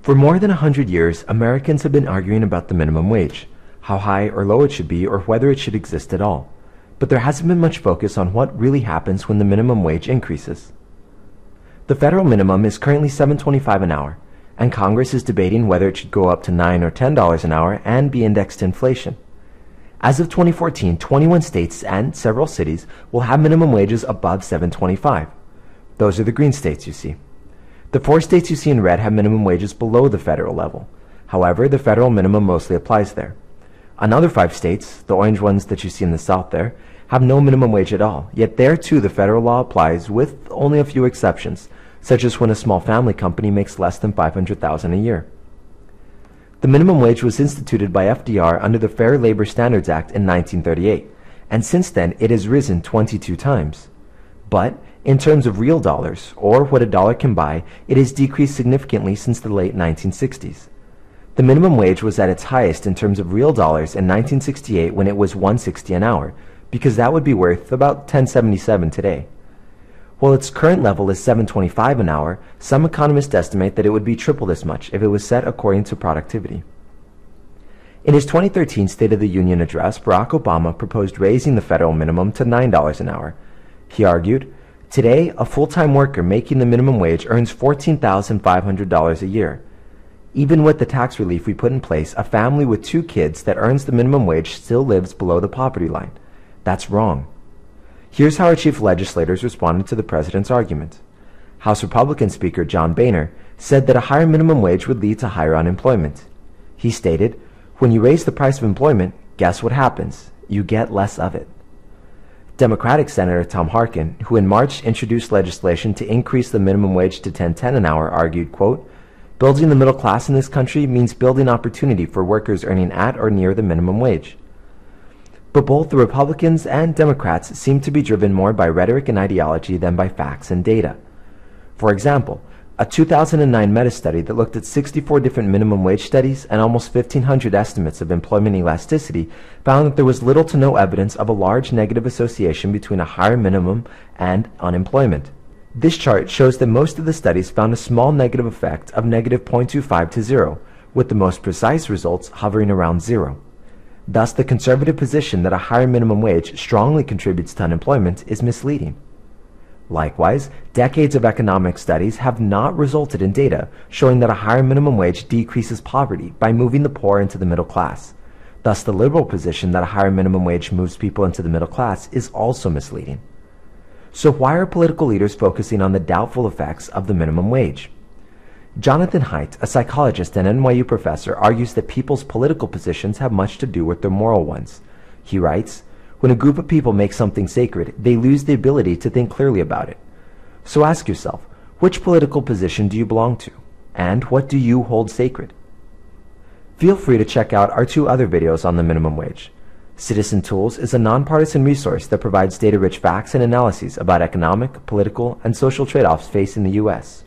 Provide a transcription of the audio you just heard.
For more than 100 years, Americans have been arguing about the minimum wage, how high or low it should be, or whether it should exist at all. But there hasn't been much focus on what really happens when the minimum wage increases. The federal minimum is currently $7.25 an hour, and Congress is debating whether it should go up to $9 or $10 an hour and be indexed to inflation. As of 2014, 21 states and several cities will have minimum wages above $7.25. Those are the green states you see. The 4 states you see in red have minimum wages below the federal level. However, the federal minimum mostly applies there. Another 5 states, the orange ones that you see in the south there, have no minimum wage at all, yet there too the federal law applies with only a few exceptions, such as when a small family company makes less than $500,000 a year. The minimum wage was instituted by FDR under the Fair Labor Standards Act in 1938, and since then it has risen 22 times. But in terms of real dollars, or what a dollar can buy, it has decreased significantly since the late 1960s. The minimum wage was at its highest in terms of real dollars in 1968 when it was $1.60 an hour, because that would be worth about $10.77 today. While its current level is $7.25 an hour, some economists estimate that it would be triple this much if it was set according to productivity. In his 2013 State of the Union address, Barack Obama proposed raising the federal minimum to $9 an hour. He argued, "Today, a full-time worker making the minimum wage earns $14,500 a year. Even with the tax relief we put in place, a family with 2 kids that earns the minimum wage still lives below the poverty line. That's wrong." Here's how our chief legislators responded to the president's argument. House Republican Speaker John Boehner said that a higher minimum wage would lead to higher unemployment. He stated, "When you raise the price of employment, guess what happens? You get less of it." Democratic Senator Tom Harkin, who in March introduced legislation to increase the minimum wage to $10.10 an hour, argued, quote, "Building the middle class in this country means building opportunity for workers earning at or near the minimum wage." But both the Republicans and Democrats seem to be driven more by rhetoric and ideology than by facts and data. For example, a 2009 meta-study that looked at 64 different minimum wage studies and almost 1,500 estimates of employment elasticity found that there was little to no evidence of a large negative association between a higher minimum and unemployment. This chart shows that most of the studies found a small negative effect of negative 0.25 to 0, with the most precise results hovering around 0. Thus, the conservative position that a higher minimum wage strongly contributes to unemployment is misleading. Likewise, decades of economic studies have not resulted in data showing that a higher minimum wage decreases poverty by moving the poor into the middle class. Thus, the liberal position that a higher minimum wage moves people into the middle class is also misleading. So why are political leaders focusing on the doubtful effects of the minimum wage? Jonathan Haidt, a psychologist and NYU professor, argues that people's political positions have much to do with their moral ones. He writes, "When a group of people make something sacred, they lose the ability to think clearly about it. So ask yourself, which political position do you belong to? And what do you hold sacred?" Feel free to check out our 2 other videos on the minimum wage. Citizen Tools is a nonpartisan resource that provides data-rich facts and analyses about economic, political, and social trade-offs facing the U.S.